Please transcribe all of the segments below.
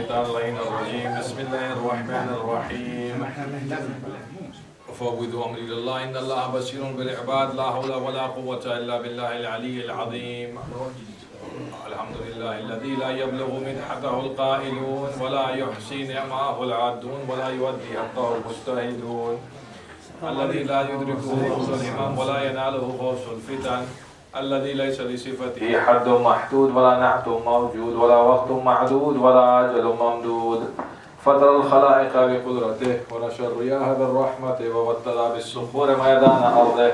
الشيطان اللعين الرجيم بسم الله الرحمن الرحيم أفوض أمري إلى الله إن الله بصير بالعباد لا حول ولا قوة إلا بالله العلي العظيم الحمد لله الذي لا يبلغ مدحته القائلون ولا يحصي نعمه العادون ولا يودي حقه المجتهدون الذي لا يدركه فوز الإمام ولا يناله فوز الفتن الذي ليس لصفته حد محدود ولا نعت موجود ولا وقت معدود ولا أجل ممدود فطر الخلائق بقدرته ونشر رياح بالرحمة ووتر بالصخور ميدان أرضه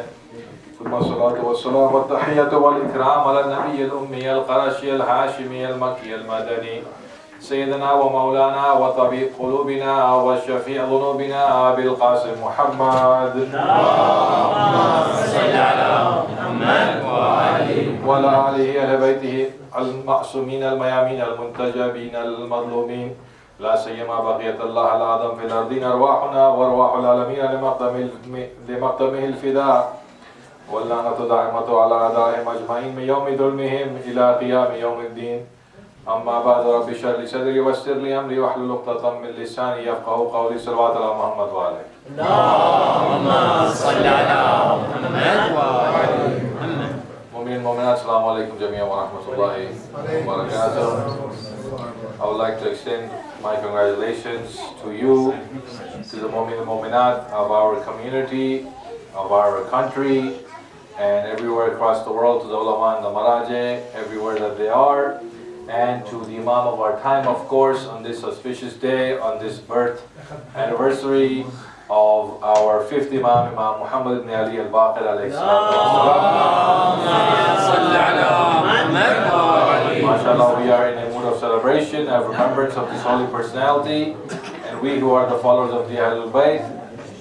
ثم الصلاة والسلام والتحية والإكرام على النبي الأمي القرشي الهاشمي المكي المدني سيدنا ومولانا وطبيب قلوبنا وشفيع ذنوبنا أبي القاسم محمد اللهم صل على محمد وعلى آله أهل بيته المعصومين الميامين المنتجبين المظلومين لا سيما بقية الله الأعظم في الأرضين أرواحنا وأرواح العالمين لمقدمه الفداء واللعنة دائمة على أعدائهم أجمعين من يوم ظلمهم إلى قيام يوم الدين أما بعد رب اشرح لي صدري ويسر لي أمري واحلل عقدة من لساني يفقهوا قولي صلوات على محمد وآله اللهم صل على محمد وآل محمد. مؤمنين المؤمنات السلام عليكم جميعا ورحمة الله وبركاته. I would like to extend my congratulations to you, to the Mu'min and Mu'minat of our community, of our country, and everywhere across the world, to the ulama and the maraje, everywhere that they are, and to the Imam of our time, of course, on this auspicious day, on this birth anniversary of our fifth Imam, Imam Muhammad ibn Ali al-Baqir alayhi salatu wasalam. MashaAllah, we are in a mood of celebration, of remembrance of this holy personality, and we who are the followers of the Ahlulbait,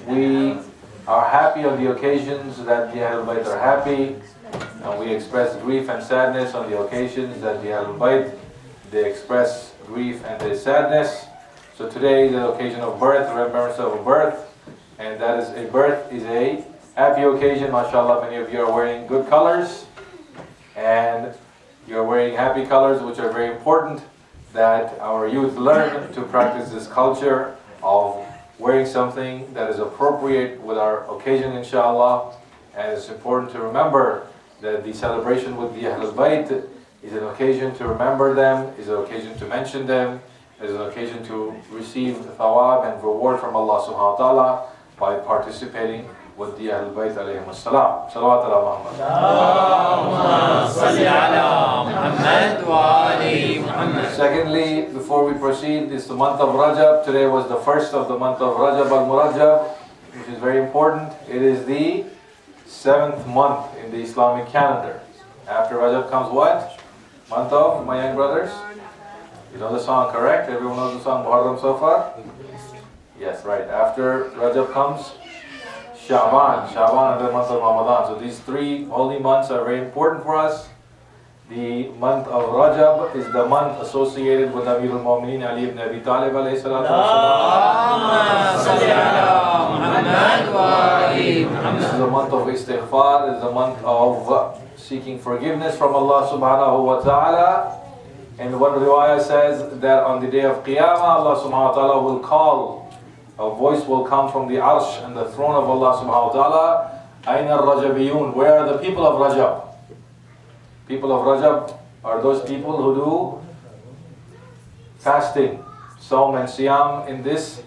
we are happy on the occasions that the Ahlulbait are happy, and we express grief and sadness on the occasions that the Ahlulbait, they express grief and their sadness. So today is the occasion of birth, remembrance of a birth, and that is a birth is a happy occasion. MashaAllah, many of you are wearing good colors, and you're wearing happy colors, which are very important that our youth learn to practice this culture of wearing something that is appropriate with our occasion, inshallah. And it's important to remember that the celebration with the Ahlul Bayt is an occasion to remember them, is an occasion to mention them, is an occasion to receive thawab and reward from Allah subhanahu wa ta'ala by participating with the Ahlul Bayt alayhim as-salam. Salawat ala Muhammad. Allahumma salli ala Muhammad wa ali Muhammad. Secondly, before we proceed, it's the month of Rajab. Today was the first of the month of Rajab al-Murajab, which is very important. It is the 7th month in the Islamic calendar. After Rajab comes what? Month of, my young brothers? You know the song, correct? Everyone knows the song Muharram so far? Yes, right. After Rajab comes Sha'ban and the month of Ramadan. So these three holy months are very important for us. The month of Rajab is the month associated with Amir al-Mu'mineen Ali ibn Abi Talib alayhi salatu wasalam. This is the month of istighfar, it is the month of seeking forgiveness from Allah subhanahu wa ta'ala. And one riwayah says that on the day of Qiyamah, Allah subhanahu wa ta'ala will call, a voice will come from the arsh and the throne of Allah subhanahu wa ta'ala, Aina al-Rajabiyun, where are the people of Rajab? People of Rajab are those people who do fasting, Sawm and Siyam in this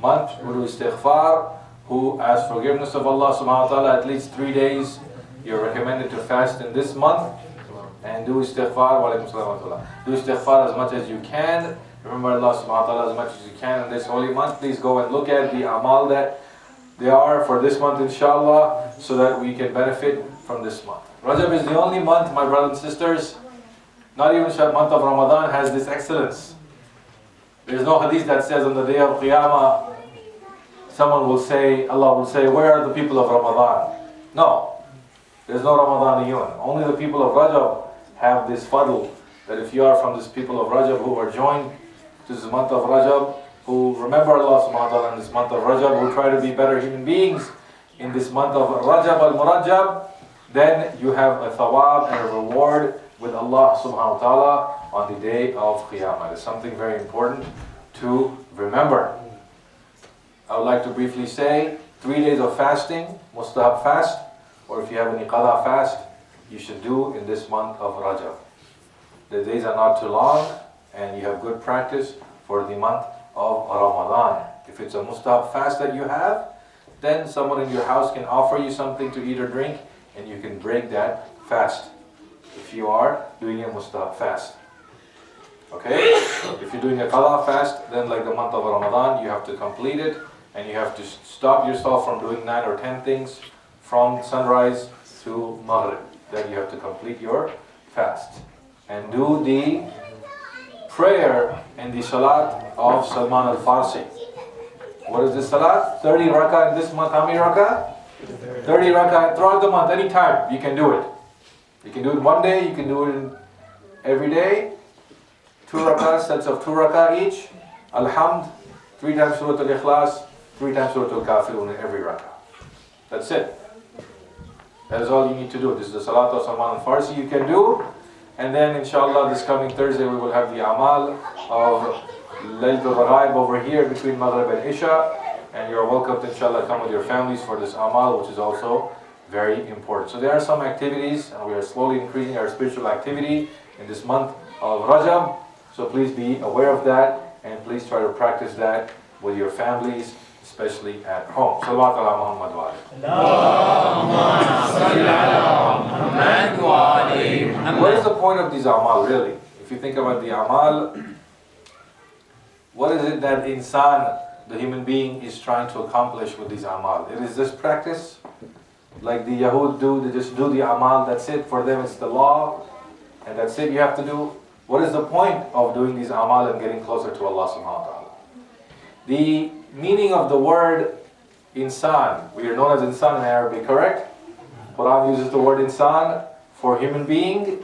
month, who do istighfar, who ask forgiveness of Allah subhanahu wa ta'ala at least 3 days. You're recommended to fast in this month and do istighfar. Do istighfar as much as you can. Remember Allah subhanahu wa ta'ala as much as you can in this holy month. Please go and look at the amal that they are for this month, inshallah, so that we can benefit from this month. Rajab is the only month, my brothers and sisters, not even the month of Ramadan has this excellence. There is no hadith that says on the day of Qiyamah, someone will say, Allah will say, where are the people of Ramadan? No. There's no Ramadaniyun. Only the people of Rajab have this fadl, that if you are from this people of Rajab who are joined to this month of Rajab, who remember Allah subhanahu wa ta'ala in this month of Rajab, who try to be better human beings in this month of Rajab al-Murajab, then you have a thawab and a reward with Allah subhanahu wa ta'ala on the day of Qiyamah. It's something very important to remember. I would like to briefly say 3 days of fasting, mustahab fast, or if you have any qada fast, you should do in this month of Rajab. The days are not too long and you have good practice for the month of Ramadan. If it's a mustahab fast that you have, then someone in your house can offer you something to eat or drink and you can break that fast if you are doing a mustahab fast. Okay? If you're doing a qada fast, then like the month of Ramadan, you have to complete it and you have to stop yourself from doing 9 or 10 things from sunrise to Maghrib. Then you have to complete your fast and do the prayer and the salat of Salman al-Farsi. What is this salat? 30 rakah in this month. How many rakah? 30 rakah throughout the month, anytime you can do it. You can do it one day, you can do it every day. 2 rakah, sets of 2 rakah each. Alhamd, 3 times Surah Al-Ikhlas, 3 times Surah Al-Kafirun in every rakah. That's it. That is all you need to do. This is the Salat of Salman al-Farsi you can do. And then inshallah this coming Thursday we will have the Amal of Laylatul Raghaib over here between Maghrib and Isha. And you're welcome to inshallah come with your families for this Amal, which is also very important. So there are some activities and we are slowly increasing our spiritual activity in this month of Rajab. So please be aware of that and please try to practice that with your families, especially at home. Salawat ala Muhammad wa alihi. What is the point of these amal really? If you think about the amal, what is it that insan, the human being, is trying to accomplish with these amal? It is this practice, like the Yahud do, they just do the amal, that's it. For them it's the law, and that's it you have to do. What is the point of doing these amal and getting closer to Allah subhanahu wa ta'ala? The meaning of the word insan, we are known as insan in Arabic, correct? Quran uses the word insan for human being.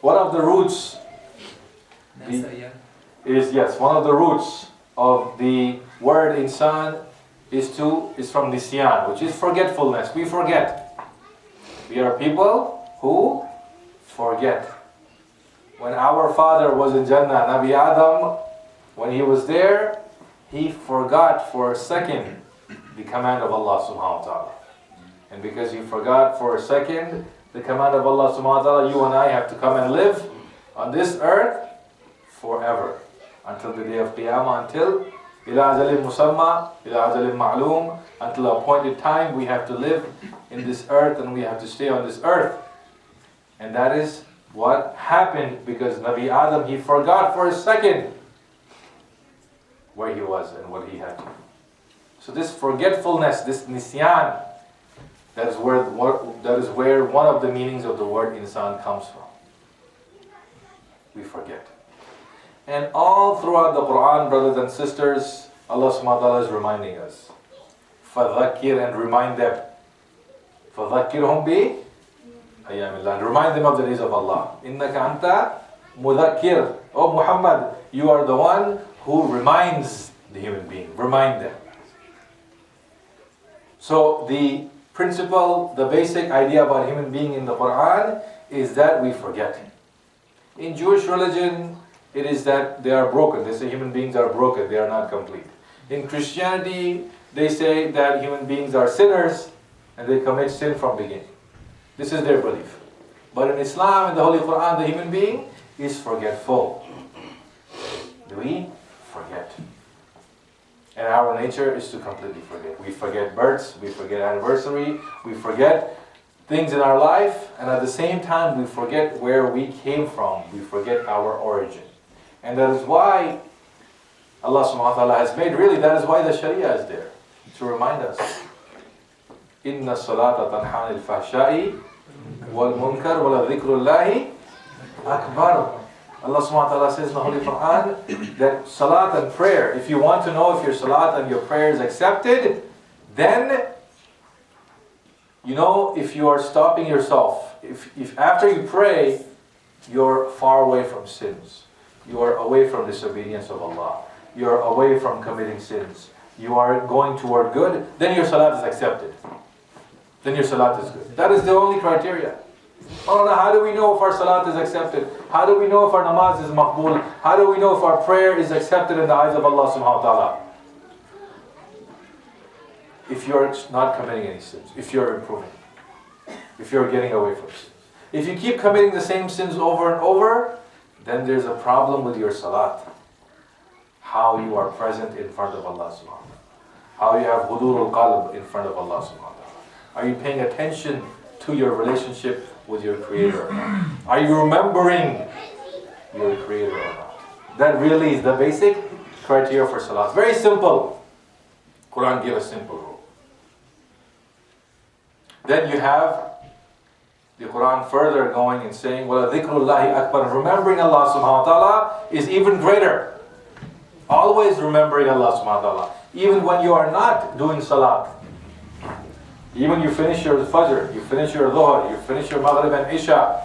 One of the roots one of the roots of the word insan is from nisyan, which is forgetfulness. We forget. We are people who forget. When our father was in Jannah, Nabi Adam, when he was there, he forgot for a second the command of Allah subhanahu wa ta'ala. And because he forgot for a second the command of Allah subhanahu wa ta'ala, you and I have to come and live on this earth forever. Until the day of Qiyamah, until ila ajalin musamma, ila ajalin ma'loom, until a appointed time we have to live in this earth and we have to stay on this earth. And that is what happened because Nabi Adam, he forgot for a second where he was and what he had to do. So this forgetfulness, this nisyan, that is where one of the meanings of the word insan comes from. We forget. And all throughout the Quran, brothers and sisters, Allah subhanahu wa ta'ala is reminding us. فَذَكِّرْ, and remind them. فَذَكِّرْهُمْ بِأَيَّامِ اللَّهِ, and remind them of the days of Allah. إِنَّكَ أَنْتَ مُذَكِّرْ. Oh Muhammad, you are the one who reminds the human being. Remind them. So the principle, the basic idea about human being in the Quran is that we forget. In Jewish religion, it is that they are broken. They say human beings are broken, they are not complete. In Christianity, they say that human beings are sinners and they commit sin from beginning. This is their belief. But in Islam, in the Holy Quran, the human being is forgetful. We forget. And our nature is to completely forget. We forget births, we forget anniversary, we forget things in our life, and at the same time we forget where we came from. We forget our origin. And that is why Allah subhanahu wa ta'ala has made, really that is why the Sharia is there. To remind us. Inna salata tanha al-fahsha'i wal-munkar wa-la-dhikrullahi akbar. Allah subhanahu wa ta'ala says in the Holy Quran that salat and prayer, if you want to know if your salat and your prayer is accepted, then you know if you are stopping yourself. If after you pray, you're far away from sins. You are away from disobedience of Allah. You are away from committing sins. You are going toward good, then your salat is accepted. Then your salat is good. That is the only criteria. Moulana, how do we know if our salat is accepted? How do we know if our namaz is maqbool? How do we know if our prayer is accepted in the eyes of Allah subhanahu wa ta'ala? If you're not committing any sins, if you're improving, if you're getting away from sins. If you keep committing the same sins over and over, then there's a problem with your salat. How you are present in front of Allah subhanahu wa ta'ala. How you have hudur al-qalb in front of Allah subhanahu wa ta'ala. Are you paying attention to your relationship with your Creator or not? Are you remembering your Creator or not? That really is the basic criteria for salat. Very simple. Quran gave a simple rule. Then you have the Quran further going and saying, وَلَذِكْرُ اللَّهِ أَكْبَرُ. Remembering Allah subhanahu wa ta'ala is even greater. Always remembering Allah subhanahu wa ta'ala. Even when you are not doing salat. Even you finish your Fajr, you finish your Dhuhr, you finish your Maghrib and Isha,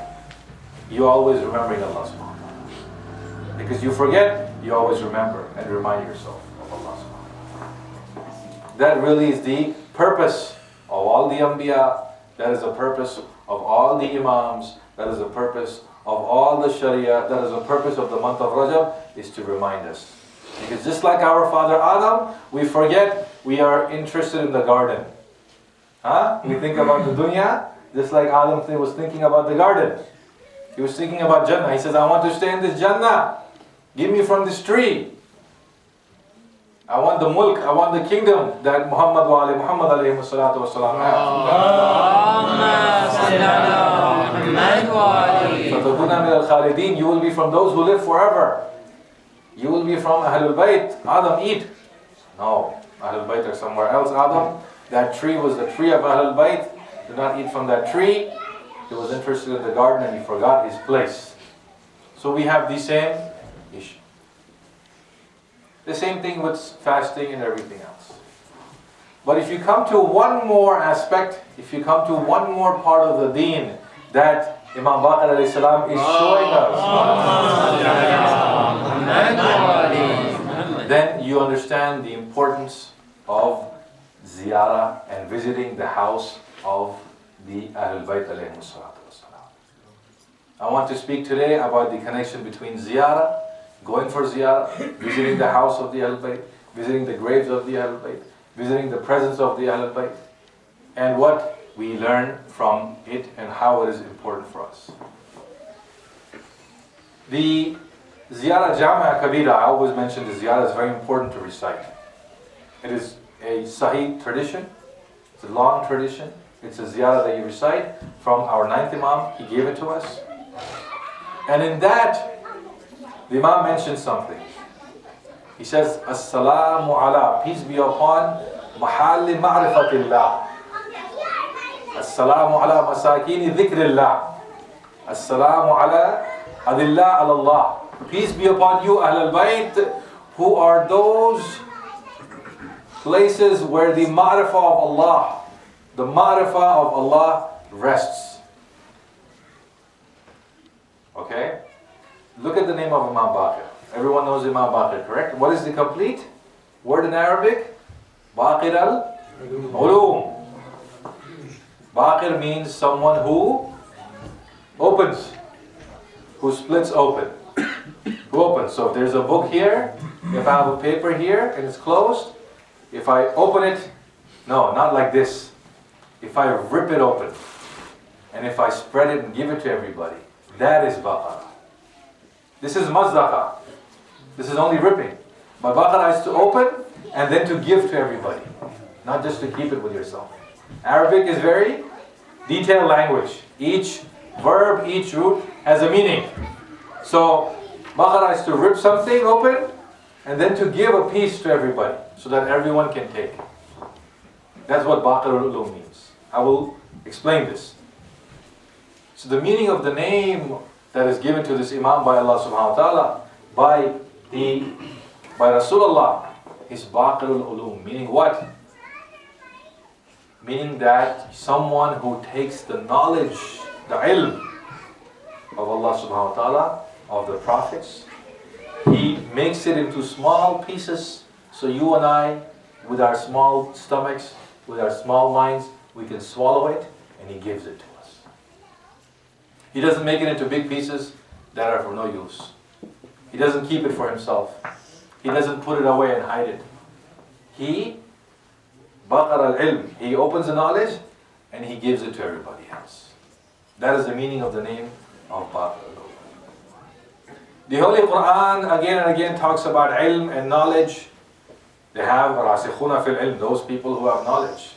you always remembering Allah subhanahu wa ta'ala. Because you forget, you always remember and remind yourself of Allah subhanahu wa ta'ala. That really is the purpose of all the Anbiya. That is the purpose of all the Imams. That is the purpose of all the Sharia. That is the purpose of the month of Rajab, is to remind us. Because just like our father Adam, we forget we are interested in the garden. We think about the dunya, just like Adam was thinking about the garden. He was thinking about Jannah. He says, I want to stay in this Jannah. Give me from this tree. I want the mulk, I want the kingdom that Muhammad alayhi salatu wasalam had. You will be from those who live forever. You will be from Ahlulbait. Adam, eat. No, Ahlulbait are somewhere else. Adam, that tree was the tree of Ahlulbait. Do not eat from that tree. He was interested in the garden and he forgot his place. So we have the same issue. The same thing with fasting and everything else. But if you come to one more aspect, if you come to one more part of the deen that Imam Baqir alayhi salam is showing us, then you understand the importance of ziyarah and visiting the house of the Ahlulbait alayhi salatu wasalam. I want to speak today about the connection between ziyarah, going for ziyarah, visiting the house of the Ahlulbait, visiting the graves of the Ahlulbait, visiting the presence of the Ahlulbait, and what we learn from it and how it is important for us. The ziyarah Jama' Kabira, I always mention the ziyarah is very important to recite. It is a Sahih tradition, it's a long tradition. It's a ziyarah that you recite from our 9th Imam. He gave it to us. And in that, the Imam mentions something. He says, As-salamu ala, peace be upon mahalli ma'rifatillah. As-salamu ala masakini dhikrillah. As-salamu ala adillah ala Allah. Peace be upon you, Ahlul Bayt, who are those places where the ma'rifah of Allah, the ma'rifah of Allah rests. Okay? Look at the name of Imam Baqir. Everyone knows Imam Baqir, correct? What is the complete word in Arabic? Baqir al-Ulum. Baqir means someone who opens, who splits open. Who opens. So if there's a book here, if I have a paper here and it's closed, if I open it, no, not like this. If I rip it open, and if I spread it and give it to everybody, that is baqarah. This is mazdaqa. This is only ripping. But baqarah is to open and then to give to everybody, not just to keep it with yourself. Arabic is very detailed language. Each verb, each root has a meaning. So baqarah is to rip something open and then to give a piece to everybody so that everyone can take. That's what Baqir al-Ulum means. I will explain this. So the meaning of the name that is given to this Imam by Allah subhanahu wa ta'ala, by Rasulullah, is Baqir al-Ulum. Meaning what? Meaning that someone who takes the knowledge, the ilm of Allah subhanahu wa ta'ala, of the prophets, he makes it into small pieces, so you and I, with our small stomachs, with our small minds, we can swallow it, and he gives it to us. He doesn't make it into big pieces that are for no use. He doesn't keep it for himself. He doesn't put it away and hide it. He Baqar al-ilm. He opens the knowledge and he gives it to everybody else. That is the meaning of the name of Baqar. The Holy Quran again and again talks about ilm and knowledge. They have rasikhuna fil ilm, those people who have knowledge.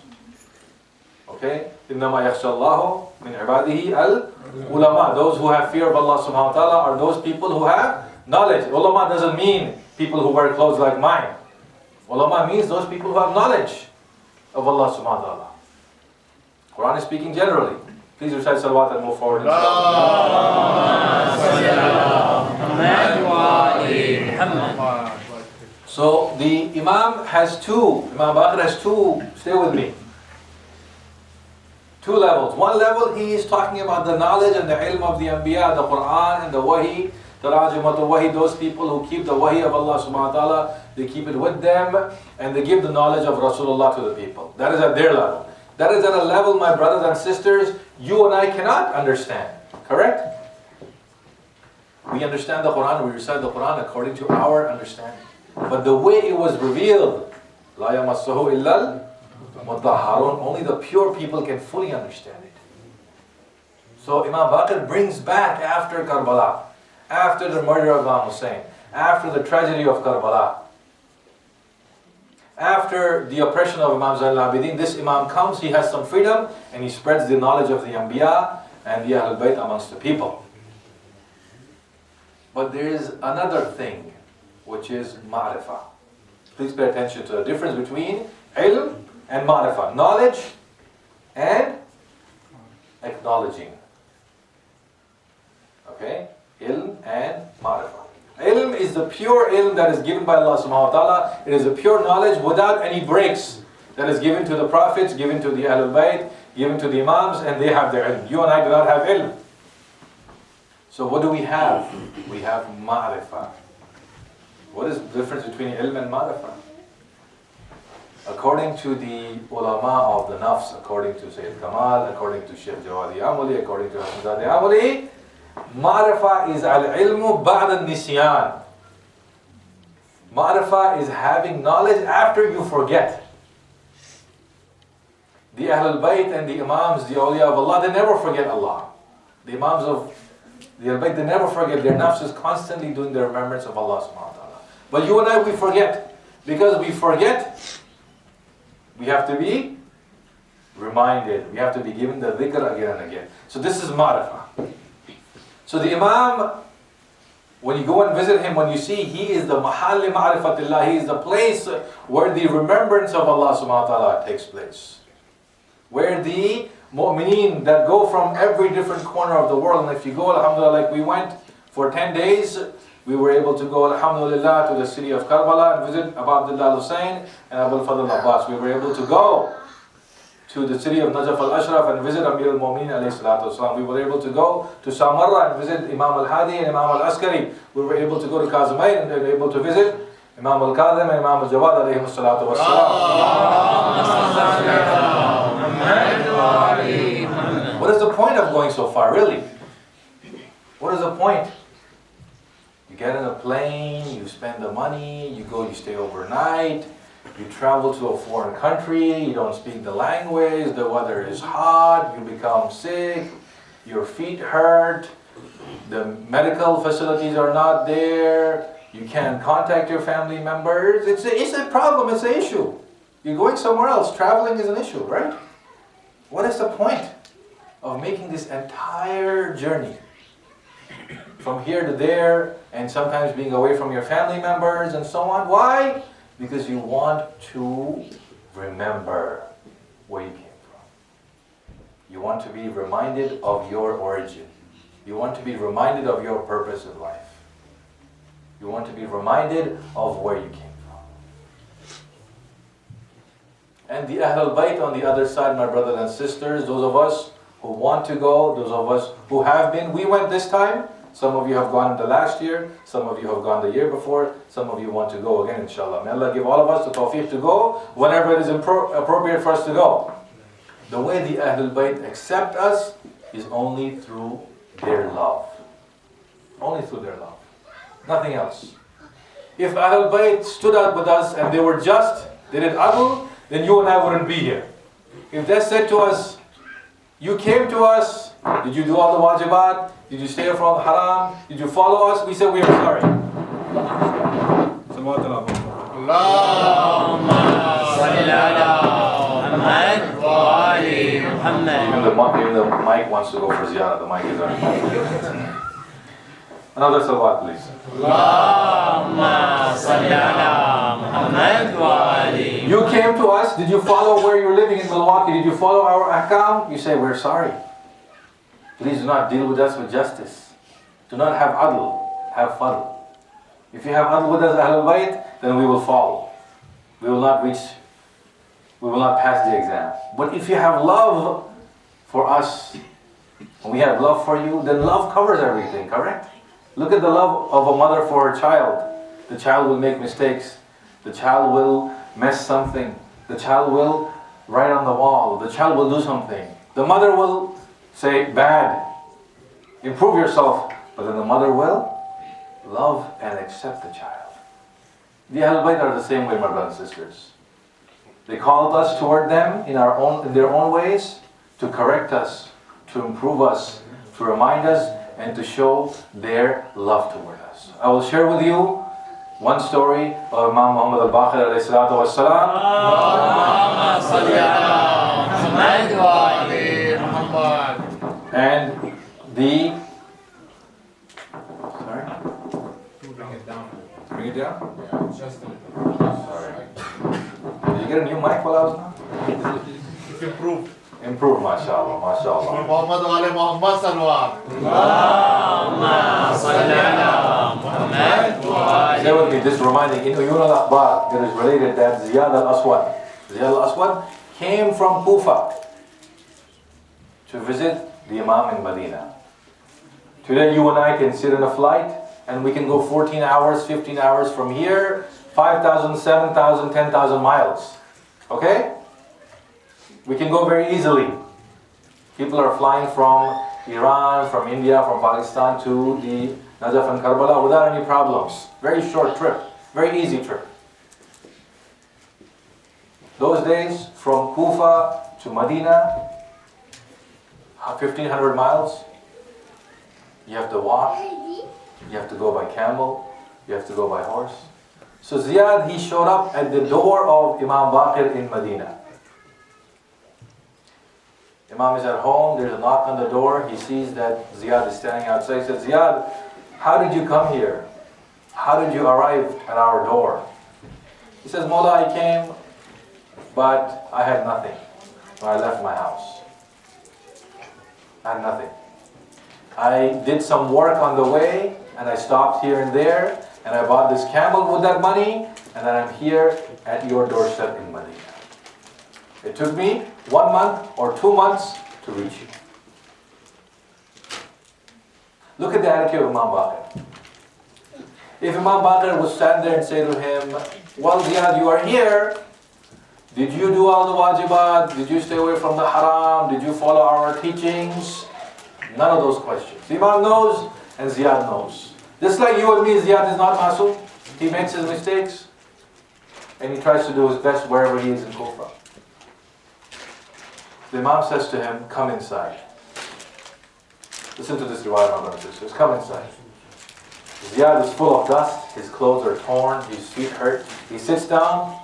Okay? إِنَّمَا يَخْشَى اللَّهُ مِنْ عِبَادِهِ al-ulama. Those who have fear of Allah subhanahu wa ta'ala are those people who have knowledge. Ulama doesn't mean people who wear clothes like mine. Ulama means those people who have knowledge of Allah subhanahu wa ta'ala. Quran is speaking generally. Please recite salawat and move forward. So the Imam has two, Imam Baqir has two, stay with me. Two levels. One level he is talking about the knowledge and the ilm of the Anbiya, the Quran and the Wahi, the Rajimatul Wahi, those people who keep the Wahi of Allah subhanahu wa ta'ala, they keep it with them and they give the knowledge of Rasulullah to the people. That is at their level. That is at a level, my brothers and sisters, you and I cannot understand. Correct? We understand the Quran, we recite the Quran according to our understanding. But the way it was revealed, لَا يَمَسُّهُ إِلَّا الْمُطَهَّرُونَ, only the pure people can fully understand it. So Imam Baqir brings back after Karbala, after the murder of Imam Hussein, after the tragedy of Karbala, after the oppression of Imam Zain al-Abidin, this Imam comes, he has some freedom, and he spreads the knowledge of the Anbiya and the Ahlulbait amongst the people. But there is another thing, which is ma'rifah. Please pay attention to the difference between ilm and ma'rifah. Knowledge and acknowledging. Okay? Ilm and ma'rifah. Ilm is the pure ilm that is given by Allah subhanahu wa ta'ala. It is a pure knowledge without any breaks. That is given to the prophets, given to the Ahlulbait, given to the Imams, and they have their ilm. You and I do not have ilm. So what do we have? We have ma'rifah. What is the difference between ilm and ma'rifah? According to the ulama of the nafs, according to Sayyid Kamal, according to Shaykh Jawadi Amuli, according to Hassanzade Amuli, ma'rifah is al-ilmu ba'd al-nisyan. Ma'rifah is having knowledge after you forget. The Ahlul Bayt and the Imams, the awliya of Allah, they never forget Allah. The Imams of the Ahlul Bayt, they never forget. Their nafs is constantly doing the remembrance of Allah subhanahu wa ta'ala. But you and I, we forget. Because we forget, we have to be reminded. We have to be given the dhikr again and again. So this is ma'rifah. So the Imam, when you go and visit him, when you see, he is the mahalli ma'rifatillah, he is the place where the remembrance of Allah subhanahu wa ta'ala takes place. Where the mu'mineen that go from every different corner of the world, and if you go, alhamdulillah, like we went for 10 days, we were able to go, alhamdulillah, to the city of Karbala and visit Abu Abdullah Hussein and Abu al-Fadl Abbas. We were able to go to the city of Najaf al-Ashraf and visit Amir al-Mu'mineen alayhi salatu wasalam. We were able to go to Samarra and visit Imam al-Hadi and Imam al-Askari. We were able to go to Kazimain and we were able to visit Imam al-Kadhim and Imam al-Jawad alayhi salatu wasalam. What is the point of going so far, really? What is the point? You get in a plane, you spend the money, you go, you stay overnight, you travel to a foreign country, you don't speak the language, the weather is hot, you become sick, your feet hurt, the medical facilities are not there, you can't contact your family members. It's a problem, it's an issue. You're going somewhere else, traveling is an issue, right? What is the point of making this entire journey? From here to there, and sometimes being away from your family members and so on. Why? Because you want to remember where you came from. You want to be reminded of your origin. You want to be reminded of your purpose in life. You want to be reminded of where you came from. And the Ahlul Bayt on the other side, my brothers and sisters, those of us who want to go, those of us who have been, we went this time. Some of you have gone the last year, some of you have gone the year before, some of you want to go again, inshallah. May Allah give all of us the tawfiq to go whenever it is appropriate for us to go. The way the Ahlul Bayt accept us is only through their love. Only through their love. Nothing else. If Ahlulbait stood up with us and they were just, they did adl, then you and I wouldn't be here. If they said to us, you came to us, did you do all the wajibat? Did you stay from the haram? Did you follow us? We said we are sorry. Allahumma salli ala Muhammad wa ali Muhammad. Even the mic wants to go for ziyarah. The mic is on. Another salawat, please. Allahumma salli ala Muhammad wa ali. You came to us. Did you follow where you're living in Milwaukee? Did you follow our ahkam? You say, we're sorry. Please do not deal with us with justice. Do not have adl. Have fadl. If you have adl with us, Ahlulbait, then we will follow. We will not pass the exam. But if you have love for us, and we have love for you, then love covers everything, correct? Look at the love of a mother for her child. The child will make mistakes. The child will mess something. The child will write on the wall. The child will do something. The mother will say, bad. Improve yourself. But then the mother will love and accept the child. The Ahlulbait are the same way, my brothers and sisters. They called us toward them in their own ways to correct us, to improve us, to remind us, and to show their love toward us. I will share with you one story of Imam Muhammad al-Baqir alayhi salatu wa salam. Allahumma salli ala Muhammad wa ali Muhammad. And the... Sorry? Bring it down. Bring it down? Yeah, just a little. Sorry. Did you get a new mic while I was gone? It's improved. Improved, mashallah, mashallah. Muhammad wa ali Muhammad salawat. Allahumma salli ala Muhammad wa ali. Say with me, this reminding, in Uyun al-Akhbar, it is related that Ziyad al-Aswad came from Kufa to visit the Imam in Medina. Today you and I can sit in a flight and we can go 14 hours, 15 hours from here, 5,000, 7,000, 10,000 miles. Okay? We can go very easily. People are flying from Iran, from India, from Pakistan to the Najaf and Karbala without any problems. Very short trip, very easy trip. Those days from Kufa to Medina, 1,500 miles. You have to walk, you have to go by camel, you have to go by horse. So Ziyad, he showed up at the door of Imam Baqir in Medina. Imam is at home, there's a knock on the door, he sees that Ziyad is standing outside. He says, Ziyad, how did you come here? How did you arrive at our door? He says, Mola, I came, but I had nothing when I left my house. I had nothing. I did some work on the way, and I stopped here and there, and I bought this camel with that money, and then I'm here at your doorstep in Medina. It took me 1 month or 2 months to reach you. Look at the attitude of Imam Baqir. If Imam Baqir would stand there and say to him, well, Ziyad, you are here. Did you do all the wajibat? Did you stay away from the haram? Did you follow our teachings? None of those questions. The Imam knows and Ziyad knows. Just like you and me, Ziyad is not masoom. He makes his mistakes and he tries to do his best wherever he is in Kufa. The Imam says to him, come inside. Listen to this riwayah, my brothers and sisters. Come inside. Ziyad is full of dust. His clothes are torn. His feet hurt. He sits down.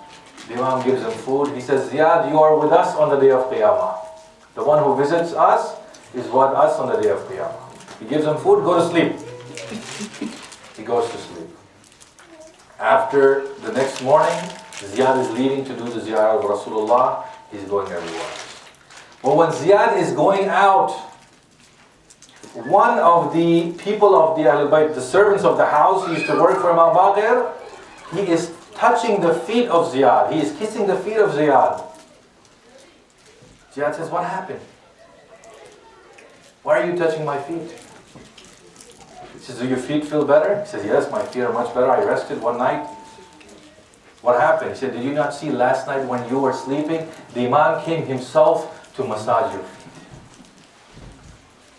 The Imam gives him food. He says, Ziyad, you are with us on the day of Qiyamah. The one who visits us is with us on the day of Qiyamah. He gives him food. Go to sleep. He goes to sleep. After the next morning, Ziyad is leaving to do the ziyarah of Rasulullah. He's going everywhere. But when Ziyad is going out, one of the people of the Ahlulbait, the servants of the house, who used to work for Imam Baqir, he is touching the feet of Ziyad. He is kissing the feet of Ziyad. Ziyad says, what happened? Why are you touching my feet? He says, do your feet feel better? He says, yes, my feet are much better. I rested one night. What happened? He said, did you not see last night when you were sleeping? The Imam came himself to massage your feet.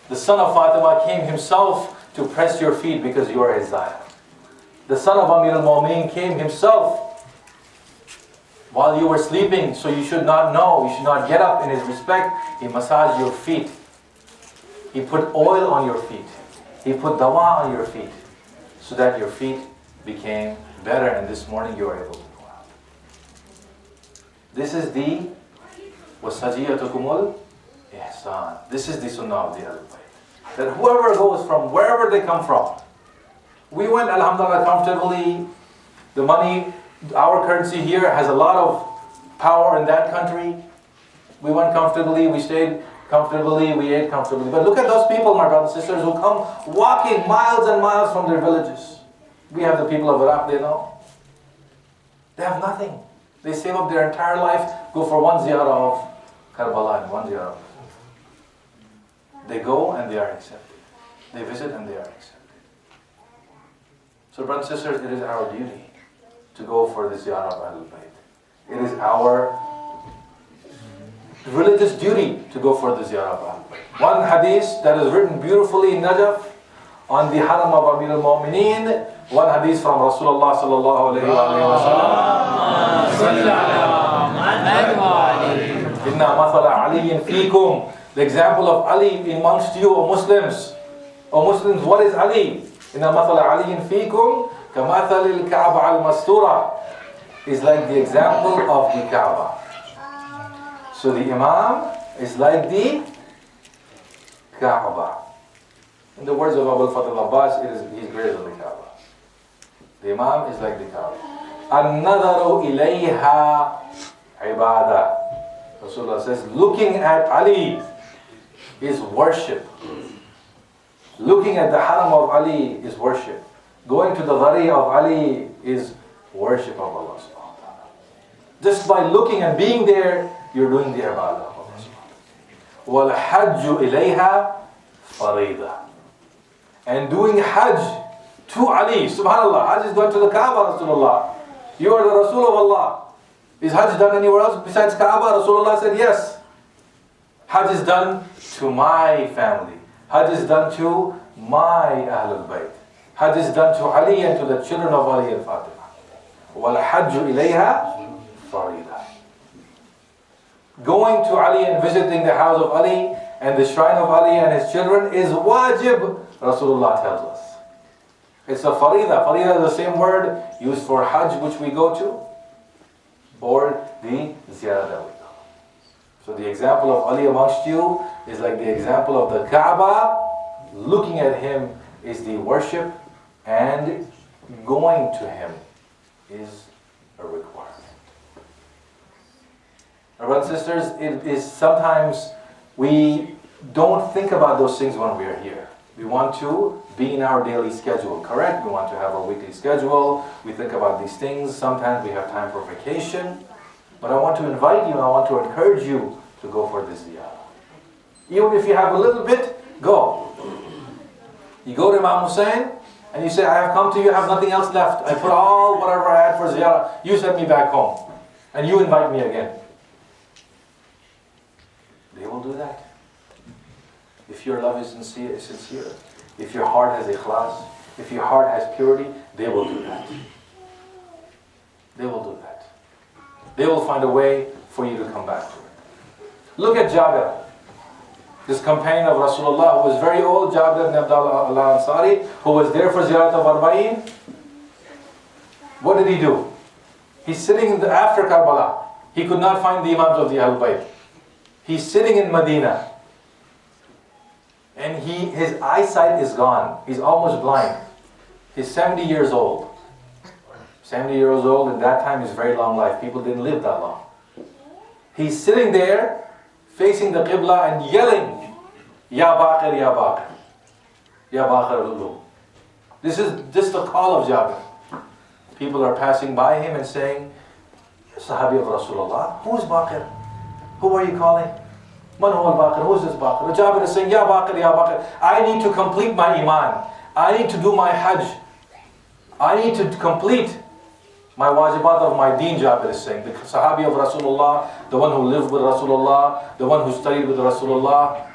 The son of Fatima came himself to press your feet because you are his Zaya. The son of Amir al-Mu'mineen came himself while you were sleeping, so you should not know, you should not get up in his respect. He massaged your feet. He put oil on your feet. He put dawa on your feet so that your feet became better, and this morning you are able to go out. This is the wasajiyatukumul ihsan. This is the sunnah of the Ahlulbait. That whoever goes from wherever they come from, we went alhamdulillah comfortably. The money, our currency here has a lot of power in that country. We went comfortably, we stayed comfortably, we ate comfortably. But look at those people, my brothers and sisters, who come walking miles and miles from their villages. We have the people of Iraq, they know. They have nothing. They save up their entire life, go for one ziyarah of Karbala and one ziyarah. They go and they are accepted. They visit and they are accepted. So brothers and sisters, it is our duty to go for the ziyarah of Ahlulbait. It is our religious duty to go for the ziyarah of Ahlulbait. One hadith that is written beautifully in Najaf on the haram of Amir al-Mu'mineen. One hadith from Rasulullah sallallahu alayhi wa sallam. Inna mathala aliyin fikum. The example of Ali amongst you, O Muslims. O Muslims, what is Ali? Inna mathala aliyin fikum kamathali al-Ka'ba al-Mastura. Is like the example of the Kaaba. So the Imam is like the Kaaba. In the words of Abu al-Fatih Abbas, he is greater than the Kaaba. The Imam is like the Kaaba. An-nadaru ilayha ibadah. Rasulullah says, looking at Ali is worship. Looking at the haram of Ali is worship. Going to the ghari of Ali is worship of Allah subhanahu wa ta'ala. Just by looking and being there, you're doing the ibadah of Allah subhanahu wa ta'ala. وَالْحَجُّ إِلَيْهَا فَرِيضَةٌ. And doing Hajj to Ali, subhanallah. Hajj is going to the Kaaba, Rasulullah. You are the Rasul of Allah. Is Hajj done anywhere else besides Kaaba? Rasulullah said yes. Hajj is done to my family. Hajj is done to my Ahlul Bayt. Hajj is done to Ali and to the children of Ali and Fatima. وَالْحَجُّ إِلَيْهَا فَرِيضَةٌ. Going to Ali and visiting the house of Ali and the shrine of Ali and his children is wajib, Rasulullah tells us. It's a farida. Farida is the same word used for Hajj, which we go to, or the ziyarah that we go. So the example of Ali amongst you is like the example of the Kaaba. Looking at him is the worship, and going to him is a requirement. Our brothers and sisters, it is sometimes we don't think about those things when we are here. We want to be in our daily schedule, correct? We want to have our weekly schedule. We think about these things. Sometimes we have time for vacation. But I want to invite you, I want to encourage you to go for this ziyarah. Even if you have a little bit, go. You go to Imam Hussein and you say, I have come to you, I have nothing else left. I put all whatever I had for ziyarah. You send me back home. And you invite me again. They will do that. If your love is sincere, if your heart has ikhlas, if your heart has purity, they will do that. They will do that. They will find a way for you to come back to it. Look at Jabir, this companion of Rasulullah who was very old, Jabir ibn Abdullah al-Ansari, who was there for Ziyarat of Arba'in. What did he do? He's sitting after Karbala. He could not find the Imams of the Ahlulbait. He's sitting in Medina. And his eyesight is gone. He's almost blind. He's 70 years old. 70 years old at that time is very long life. People didn't live that long. He's sitting there, facing the Qibla and yelling, Ya Baqir, Ya Baqir. Ya Baqir al-Ulum. This is just the call of Jabir. People are passing by him and saying, Sahabi of Rasulullah, who is Baqir? Who are you calling? Man huwa al-Baqir? Who is this Baqir? Jabir is saying, Ya Baqir, Ya Baqir. I need to complete my iman. I need to do my hajj. I need to complete my wajibat of my deen, Jabir is saying. The Sahabi of Rasulullah, the one who lived with Rasulullah, the one who studied with Rasulullah.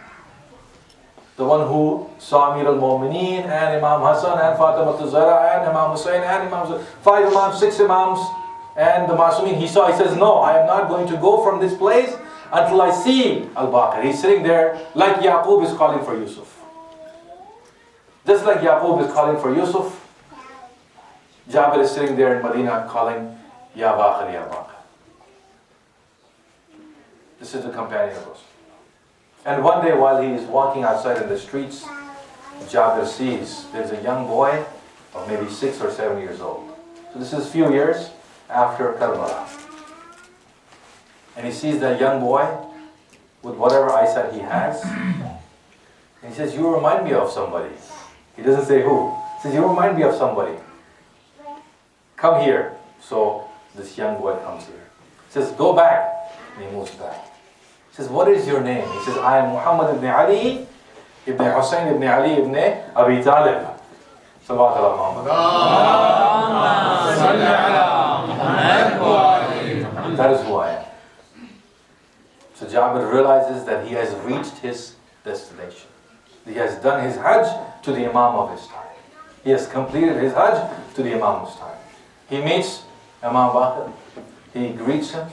the one who saw Amir al-Mu'mineen and Imam Hassan and Fatima al-Zahra and Imam Hussein and Imam Hussein, 5 Imams, 6 Imams and the Masumin. He says, no, I am not going to go from this place until I see al-Baqir. He's sitting there like Yaqub is calling for Yusuf. Just like Yaqub is calling for Yusuf, Jabir is sitting there in Medina calling, Ya Baqir, Ya Baqir. This is the companion of us. And one day while he is walking outside in the streets, Jabir sees there's a young boy of maybe 6 or 7 years old. So this is a few years after Karbala. And he sees that young boy with whatever eyesight he has. And he says, you remind me of somebody. He doesn't say who. He says, you remind me of somebody. Come here. So this young boy comes here. He says, go back. And he moves back. He says, what is your name? He says, I am Muhammad ibn Ali, ibn Hussein ibn Ali ibn Abi Talib. Salawat ala Muhammad. That is who I am. So Jabir realizes that he has reached his destination. He has done his Hajj to the Imam of his time. He has completed his Hajj to the Imam of his time. He meets Imam Baqir. He greets him.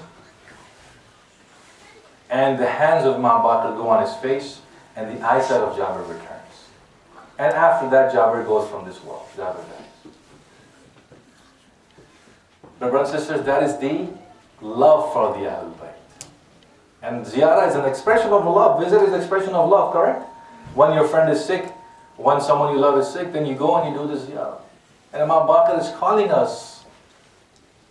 And the hands of Imam Baqir go on his face, and the eyesight of Jabir returns. And after that, Jabir goes from this world. Jabir dies. But brothers and sisters, that is the love for the Ahlulbait. And ziyarah is an expression of love. Visit is an expression of love, correct? When your friend is sick, when someone you love is sick, then you go and you do the ziyarah. And Imam Baqir is calling us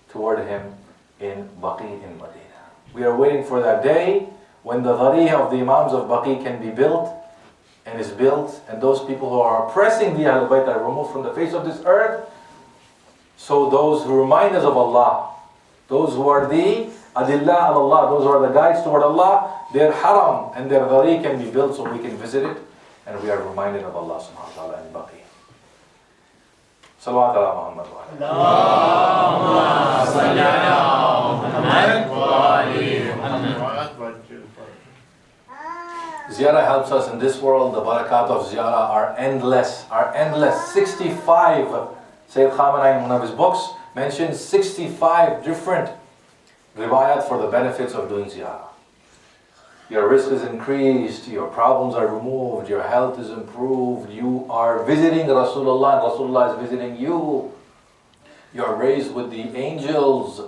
toward him in Baqi in Medina. We are waiting for that day when the Dhariya of the Imams of Baqi can be built and is built, and those people who are oppressing the Ahlulbait are removed from the face of this earth. So those who remind us of Allah, those who are the Adillah Allah, those who are the guides toward Allah, their haram and their Dhari can be built so we can visit it and we are reminded of Allah subhanahu wa ta'ala in Baqi. Salawat ala Muhammad wa ala. Allahumma salli ala Muhammad wa ali Muhammad. Ziyarah helps us in this world. The barakat of ziyarah are endless. 65. Sayyid Khamenei in one of his books mentions 65 different riwayat for the benefits of doing ziyarah. Your risk is increased, your problems are removed, your health is improved, you are visiting Rasulullah and Rasulullah is visiting you. You are raised with the angels.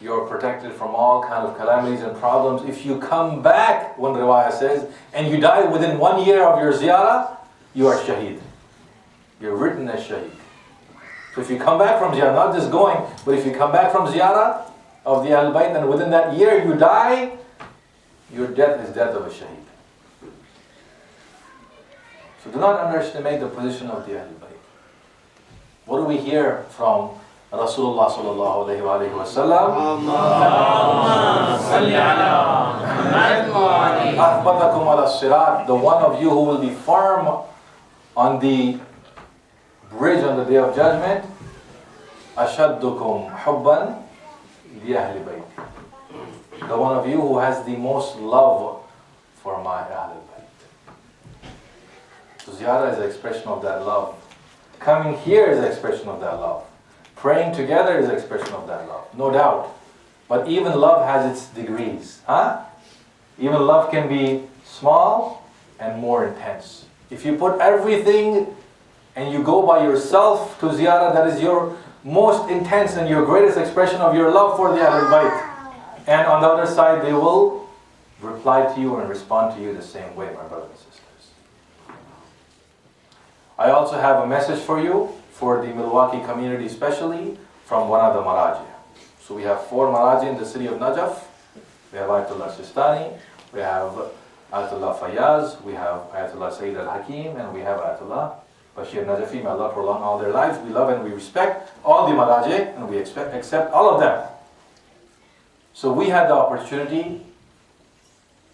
You are protected from all kinds of calamities and problems. If you come back, one riwayah says, and you die within 1 year of your ziyarah, you are shaheed. You're written as shaheed. So if you come back from ziyarah, not just going, but if you come back from ziyarah of the Ahlulbait and within that year you die, your death is death of a shaheed. So do not underestimate the position of the Ahlulbait. What do we hear from Rasulullah sallallahu alayhi wa sallam? Allahumma salli ala Muhammad wa ali. Athbatakum ala sirat, the one of you who will be firm on the bridge on the day of judgment, ashaddukum hubban li ahli bayt. The one of you who has the most love for my Ahlul Bayt. So ziyarah is an expression of that love. Coming here is an expression of that love. Praying together is an expression of that love, no doubt. But even love has its degrees. Even love can be small and more intense. If you put everything and you go by yourself to ziyarah, that is your most intense and your greatest expression of your love for the Ahlul Bayt. And on the other side, they will reply to you and respond to you the same way, my brothers and sisters. I also have a message for you, for the Milwaukee community especially, from one of the Maraji. So we have 4 Maraji in the city of Najaf. We have Ayatollah Sistani, we have Ayatollah Fayaz, we have Ayatollah Sayyid al-Hakim, and we have Ayatollah Bashir Najafi. May Allah prolong all their lives. We love and we respect all the Maraji, and we accept all of them. So we had the opportunity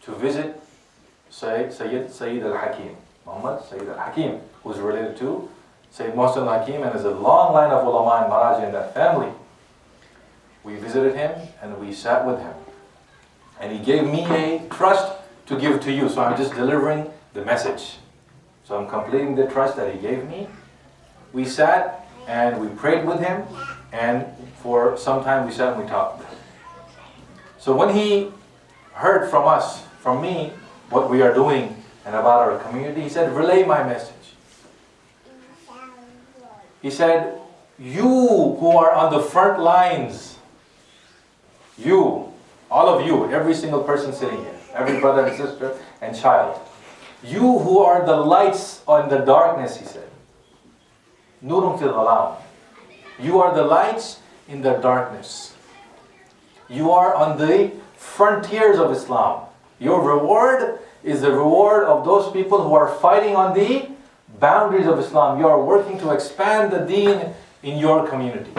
to visit Sayyid al-Hakim, Muhammad Sayyid al-Hakim, who is related to Sayyid Mohsen al-Hakim and is a long line of ulama and Maraji in that family. We visited him and we sat with him. And he gave me a trust to give to you. So I'm just delivering the message. So I'm completing the trust that he gave me. We sat and we prayed with him, and for some time we sat and we talked with him. So when he heard from us, from me, what we are doing and about our community, he said, relay my message. He said, you who are on the front lines, you, all of you, every single person sitting here, every brother and sister and child, you who are the lights on the darkness, he said, Nurun fil dhalam. You are the lights in the darkness. You are on the frontiers of Islam. Your reward is the reward of those people who are fighting on the boundaries of Islam. You are working to expand the deen in your community,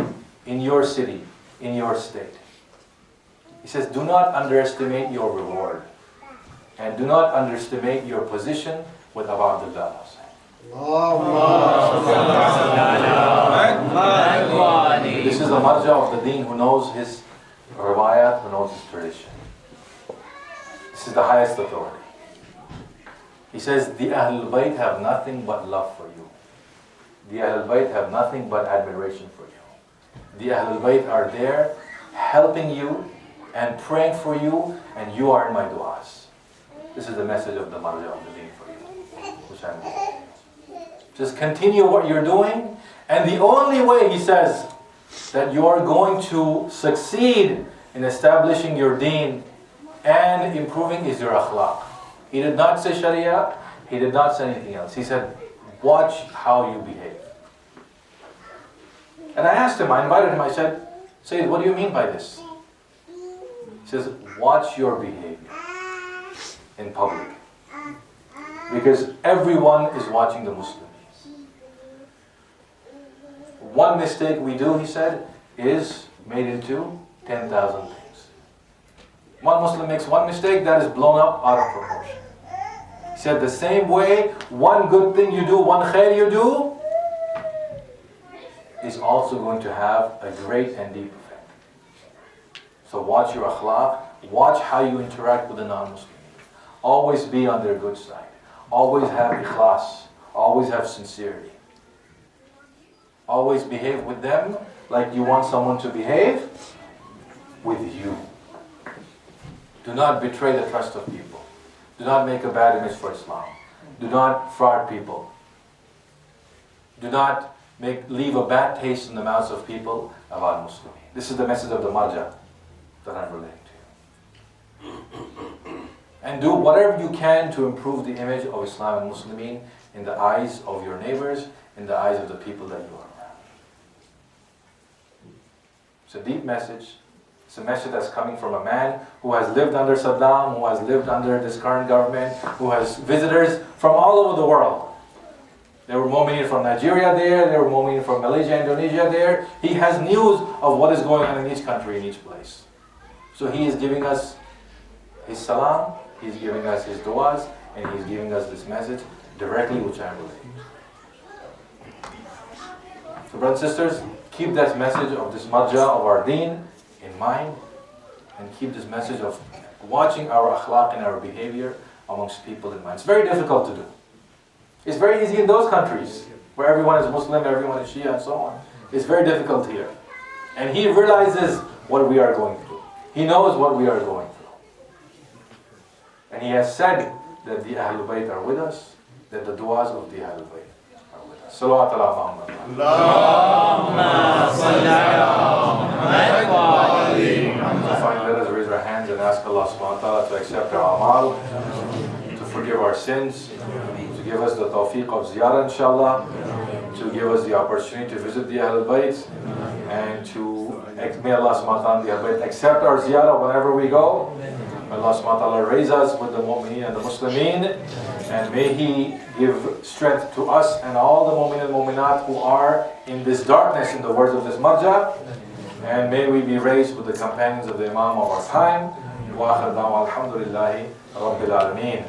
in your city, in your state. He says, do not underestimate your reward. And do not underestimate your position with Abu Abdullah. This is the marja of the deen who knows his riwayat, who knows his tradition. This is the highest authority. He says, the Ahlulbait have nothing but love for you. The Ahlulbait have nothing but admiration for you. The Ahlulbait are there helping you and praying for you, and you are in my du'as. This is the message of the marja of the deen for you, which I'm giving. Just continue what you're doing, and the only way, he says, that you are going to succeed in establishing your deen and improving is your akhlaq. He did not say Sharia, he did not say anything else. He said, watch how you behave. And I asked him, I invited him, I said, Sayyid, what do you mean by this? He says, watch your behavior in public. Because everyone is watching the Muslims. One mistake we do, he said, is made into 10,000 things. One Muslim makes one mistake, that is blown up out of proportion. He said the same way, one good thing you do, one khair you do, is also going to have a great and deep effect. So watch your akhlaq, watch how you interact with the non-Muslims. Always be on their good side. Always have ikhlas. Always have sincerity. Always behave with them like you want someone to behave with you. Do not betray the trust of people. Do not make a bad image for Islam. Do not fraud people. Do not leave a bad taste in the mouths of people about Muslims. This is the message of the marja that I'm relating to you. And do whatever you can to improve the image of Islam and Muslimin in the eyes of your neighbors, in the eyes of the people that you are around. It's a deep message. It's a message that's coming from a man who has lived under Saddam, who has lived under this current government, who has visitors from all over the world. There were mu'mineen from Nigeria there were mu'mineen from Malaysia, Indonesia there. He has news of what is going on in each country, in each place. So he is giving us his salam, he's giving us his du'as, and he's giving us this message directly, which I am relating. So brothers and sisters, keep that message of this marja of our deen in mind, and keep this message of watching our akhlaq and our behavior amongst people in mind. It's very difficult to do. It's very easy in those countries where everyone is Muslim, everyone is Shia, and so on. It's very difficult here. And he realizes what we are going through. He knows what we are going through. And he has said that the Ahlulbait are with us, that the du'as of the Ahlulbait are with us. Salawat ala Muhammad. Allahumma salli ala Muhammad wa ali Muhammad. Finally, let us raise our hands and ask Allah subhanahu wa ta'ala to accept our amal, to forgive our sins, to give us the tawfiq of ziyarah inshallah, to give us the opportunity to visit the Ahlulbait, and to, may Allah subhanahu wa ta'ala accept our ziyarah whenever we go. May Allah subhanahu wa ta'ala raise us with the mu'mineen and the Muslimin, and may He give strength to us and all the mu'min and mu'minat who are in this darkness, in the words of this marja, and may we be raised with the companions of the Imam of our time. Wa akhir da'wa alhamdulillahi rabbil alameen.